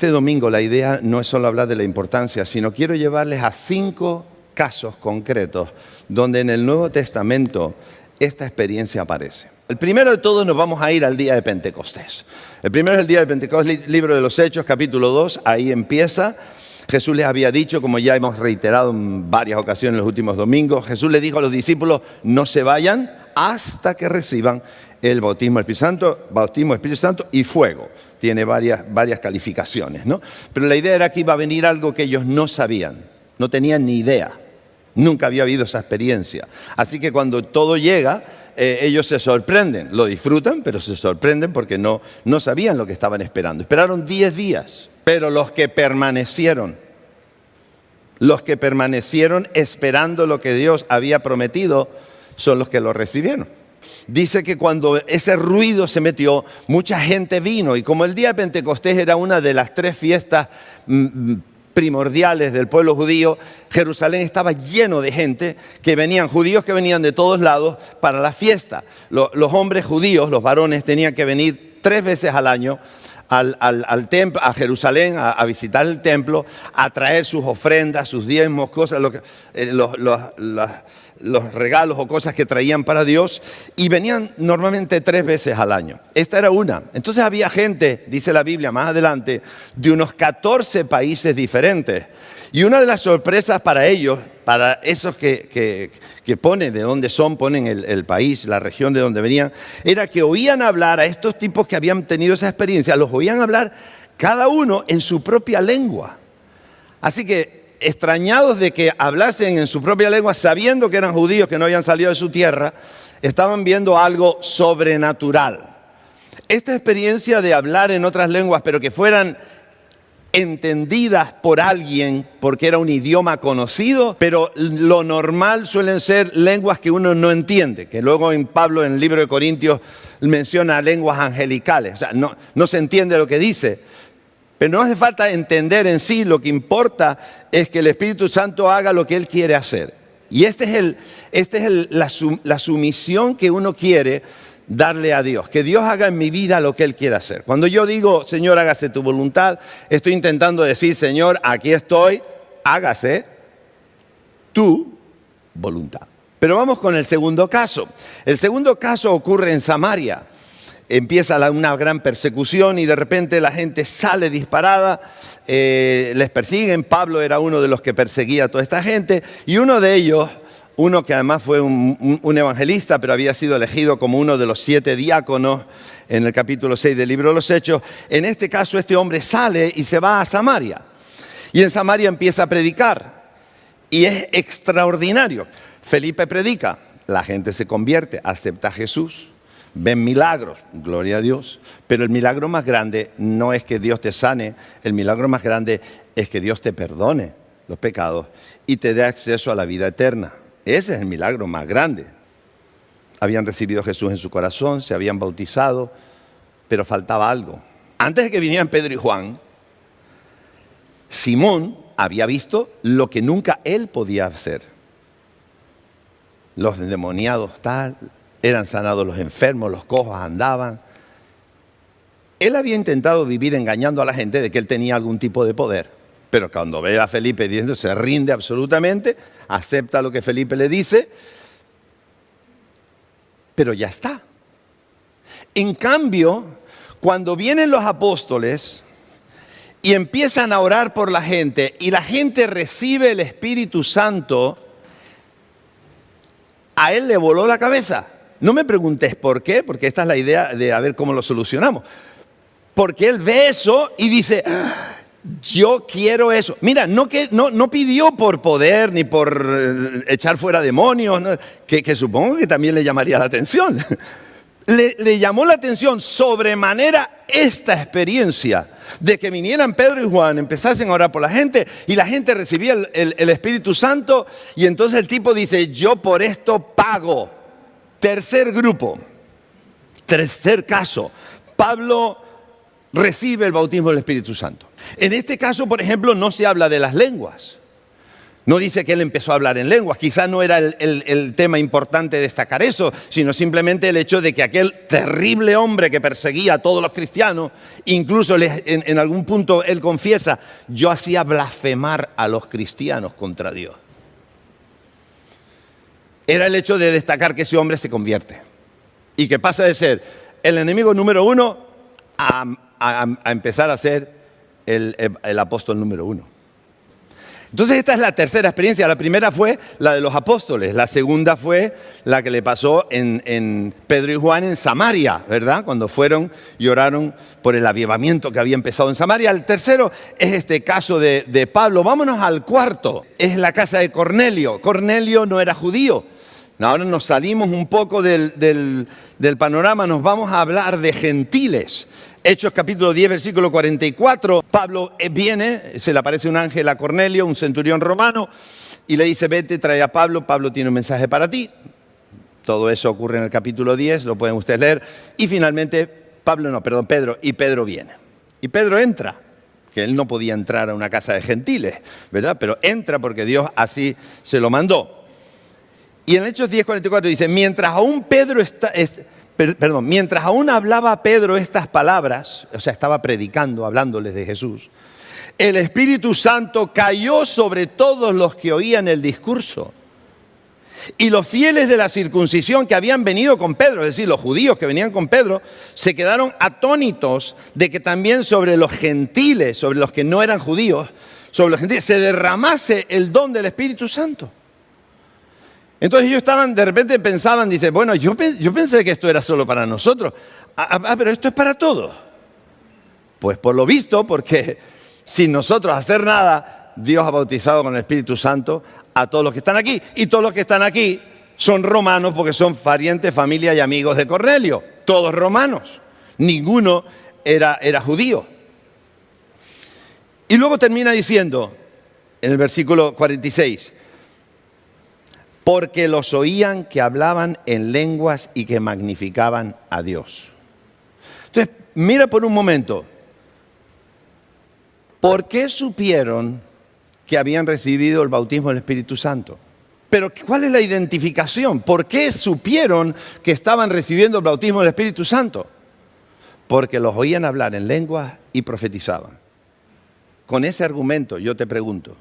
Este domingo la idea no es solo hablar de la importancia, sino quiero llevarles a 5 casos concretos donde en el Nuevo Testamento esta experiencia aparece. El primero de todos nos vamos a ir al día de Pentecostés. El primero es el día de Pentecostés, libro de los Hechos, capítulo 2, ahí empieza. Jesús les había dicho, como ya hemos reiterado en varias ocasiones en los últimos domingos, Jesús les dijo a los discípulos, no se vayan hasta que reciban el bautismo del Espíritu Santo y fuego. Tiene varias calificaciones, ¿no? Pero la idea era que iba a venir algo que ellos no sabían, no tenían ni idea. Nunca había habido esa experiencia. Así que cuando todo llega, ellos se sorprenden. Lo disfrutan, pero se sorprenden porque no sabían lo que estaban esperando. Esperaron 10 días, pero los que permanecieron esperando lo que Dios había prometido, son los que lo recibieron. Dice que cuando ese ruido se metió, mucha gente vino. Y como el día de Pentecostés era una de las 3 fiestas primordiales del pueblo judío, Jerusalén estaba lleno de gente judíos que venían de todos lados para la fiesta. Los hombres judíos, los varones, tenían que venir 3 veces al año al templo, a Jerusalén, a visitar el templo, a traer sus ofrendas, sus diezmos, cosas, los regalos o cosas que traían para Dios, y venían normalmente 3 veces al año. Esta era una. Entonces había gente, dice la Biblia más adelante, de unos 14 países diferentes. Y una de las sorpresas para ellos, para esos que ponen de dónde son, ponen el país, la región de donde venían, era que oían hablar a estos tipos que habían tenido esa experiencia, los oían hablar cada uno en su propia lengua. Así que extrañados de que hablasen en su propia lengua, sabiendo que eran judíos que no habían salido de su tierra, estaban viendo algo sobrenatural. Esta experiencia de hablar en otras lenguas, pero que fueran entendidas por alguien, porque era un idioma conocido, pero lo normal suelen ser lenguas que uno no entiende, que luego Pablo en el libro de Corintios menciona lenguas angelicales. O sea, no se entiende lo que dice. Pero no hace falta entender en sí, lo que importa es que el Espíritu Santo haga lo que Él quiere hacer. Y esta es la sumisión que uno quiere darle a Dios. Que Dios haga en mi vida lo que Él quiere hacer. Cuando yo digo, Señor, hágase tu voluntad, estoy intentando decir, Señor, aquí estoy, hágase tu voluntad. Pero vamos con el segundo caso. El segundo caso ocurre en Samaria. Empieza una gran persecución y de repente la gente sale disparada, les persiguen. Pablo era uno de los que perseguía a toda esta gente, y uno de ellos, uno que además fue un evangelista, pero había sido elegido como uno de los 7 diáconos en el capítulo 6 del libro de los Hechos. En este caso, este hombre sale y se va a Samaria, y en Samaria empieza a predicar, y es extraordinario. Felipe predica, la gente se convierte, acepta a Jesús. Ven milagros, gloria a Dios, pero el milagro más grande no es que Dios te sane, el milagro más grande es que Dios te perdone los pecados y te dé acceso a la vida eterna. Ese es el milagro más grande. Habían recibido a Jesús en su corazón, se habían bautizado, pero faltaba algo. Antes de que vinieran Pedro y Juan, Simón había visto lo que nunca él podía hacer. Los endemoniados tal, eran sanados los enfermos, los cojos andaban. Él había intentado vivir engañando a la gente de que él tenía algún tipo de poder. Pero cuando ve a Felipe diciendo, se rinde absolutamente, acepta lo que Felipe le dice, pero ya está. En cambio, cuando vienen los apóstoles y empiezan a orar por la gente y la gente recibe el Espíritu Santo, a él le voló la cabeza. No me preguntes por qué, porque esta es la idea de a ver cómo lo solucionamos. Porque él ve eso y dice, yo quiero eso. Mira, no pidió por poder ni por echar fuera demonios, ¿no? que supongo que también le llamaría la atención. Le llamó la atención sobremanera esta experiencia de que vinieran Pedro y Juan, empezasen a orar por la gente y la gente recibía el Espíritu Santo, y entonces el tipo dice, yo por esto pago. Tercer grupo, tercer caso, Pablo recibe el bautismo del Espíritu Santo. En este caso, por ejemplo, no se habla de las lenguas. No dice que él empezó a hablar en lenguas, quizás no era el tema importante destacar eso, sino simplemente el hecho de que aquel terrible hombre que perseguía a todos los cristianos, incluso en algún punto él confiesa, yo hacía blasfemar a los cristianos contra Dios. Era el hecho de destacar que ese hombre se convierte y que pasa de ser el enemigo número uno a empezar a ser el apóstol número uno. Entonces esta es la tercera experiencia. La primera fue la de los apóstoles. La segunda fue la que le pasó en Pedro y Juan en Samaria, ¿verdad? Cuando fueron y oraron por el avivamiento que había empezado en Samaria. El tercero es este caso de Pablo. Vámonos al cuarto. Es la casa de Cornelio. Cornelio no era judío. Ahora nos salimos un poco del panorama. Nos vamos a hablar de gentiles. Hechos capítulo 10, versículo 44, Pablo viene, se le aparece un ángel a Cornelio, un centurión romano, y le dice, vete, trae a Pablo, Pablo tiene un mensaje para ti. Todo eso ocurre en el capítulo 10, lo pueden ustedes leer. Y finalmente, Pedro, y Pedro viene. Y Pedro entra, que él no podía entrar a una casa de gentiles, ¿verdad? Pero entra porque Dios así se lo mandó. Y en Hechos 10, 44 dice, mientras aún hablaba Pedro estas palabras, o sea, estaba predicando, hablándoles de Jesús, el Espíritu Santo cayó sobre todos los que oían el discurso. Y los fieles de la circuncisión que habían venido con Pedro, es decir, los judíos que venían con Pedro, se quedaron atónitos de que también sobre los gentiles, sobre los que no eran judíos, sobre los gentiles, se derramase el don del Espíritu Santo. Entonces ellos de repente pensaban, dice, bueno, yo pensé que esto era solo para nosotros. Pero esto es para todos. Pues por lo visto, porque sin nosotros hacer nada, Dios ha bautizado con el Espíritu Santo a todos los que están aquí. Y todos los que están aquí son romanos porque son parientes, familia y amigos de Cornelio. Todos romanos. Ninguno era judío. Y luego termina diciendo, en el versículo 46, porque los oían que hablaban en lenguas y que magnificaban a Dios. Entonces, mira por un momento, ¿por qué supieron que habían recibido el bautismo del Espíritu Santo? Pero ¿cuál es la identificación? ¿Por qué supieron que estaban recibiendo el bautismo del Espíritu Santo? Porque los oían hablar en lenguas y profetizaban. Con ese argumento yo te pregunto,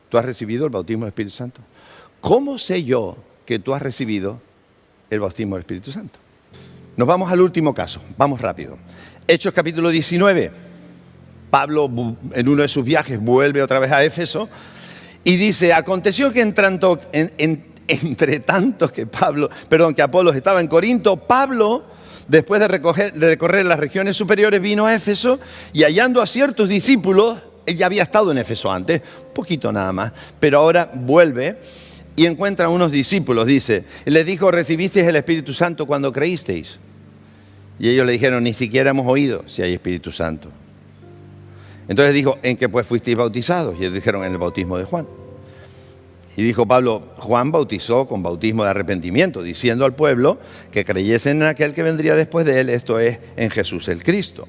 ¿tú has recibido el bautismo del Espíritu Santo? ¿Cómo sé yo que tú has recibido el bautismo del Espíritu Santo? Nos vamos al último caso, vamos rápido. Hechos capítulo 19. Pablo en uno de sus viajes vuelve otra vez a Éfeso y dice, aconteció que entre tanto que Apolos estaba en Corinto, Pablo, después de recorrer las regiones superiores, vino a Éfeso y hallando a ciertos discípulos, él ya había estado en Éfeso antes, un poquito nada más, pero ahora vuelve y encuentra a unos discípulos, dice, y les dijo, ¿recibisteis el Espíritu Santo cuando creísteis? Y ellos le dijeron, ni siquiera hemos oído si hay Espíritu Santo. Entonces dijo, ¿en qué pues fuisteis bautizados? Y ellos dijeron, en el bautismo de Juan. Y dijo Pablo, Juan bautizó con bautismo de arrepentimiento, diciendo al pueblo que creyesen en aquel que vendría después de él, esto es, en Jesús el Cristo.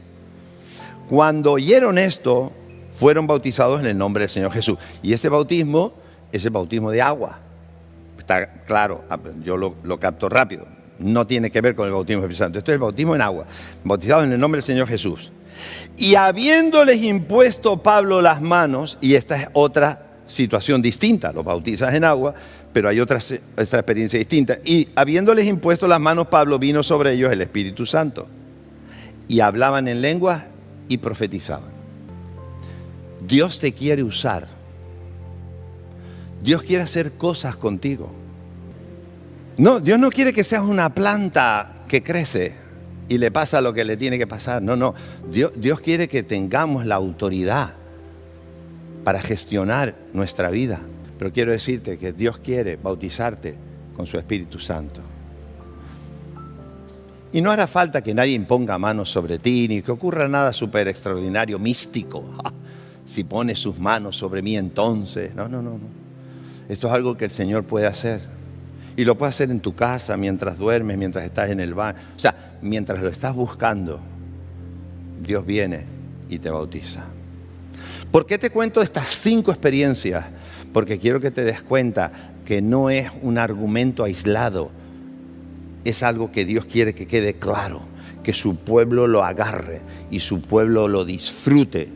Cuando oyeron esto, fueron bautizados en el nombre del Señor Jesús. Y ese bautismo es el bautismo de agua. Está claro, yo lo capto rápido. No tiene que ver con el bautismo del Espíritu Santo. Esto es el bautismo en agua, bautizados en el nombre del Señor Jesús. Y habiéndoles impuesto Pablo las manos, y esta es otra situación distinta, los bautizas en agua, pero hay otra experiencia distinta. Y habiéndoles impuesto las manos, Pablo vino sobre ellos el Espíritu Santo. Y hablaban en lenguas y profetizaban. Dios te quiere usar. Dios quiere hacer cosas contigo. No, Dios no quiere que seas una planta que crece y le pasa lo que le tiene que pasar. No. Dios quiere que tengamos la autoridad para gestionar nuestra vida. Pero quiero decirte que Dios quiere bautizarte con su Espíritu Santo. Y no hará falta que nadie imponga manos sobre ti, ni que ocurra nada súper extraordinario, místico. Si pone sus manos sobre mí entonces. No. Esto es algo que el Señor puede hacer. Y lo puede hacer en tu casa, mientras duermes, mientras estás en el baño. O sea, mientras lo estás buscando, Dios viene y te bautiza. ¿Por qué te cuento estas 5 experiencias? porque quiero que te des cuenta que no es un argumento aislado, es algo que Dios quiere que quede claro, que su pueblo lo agarre y su pueblo lo disfrute.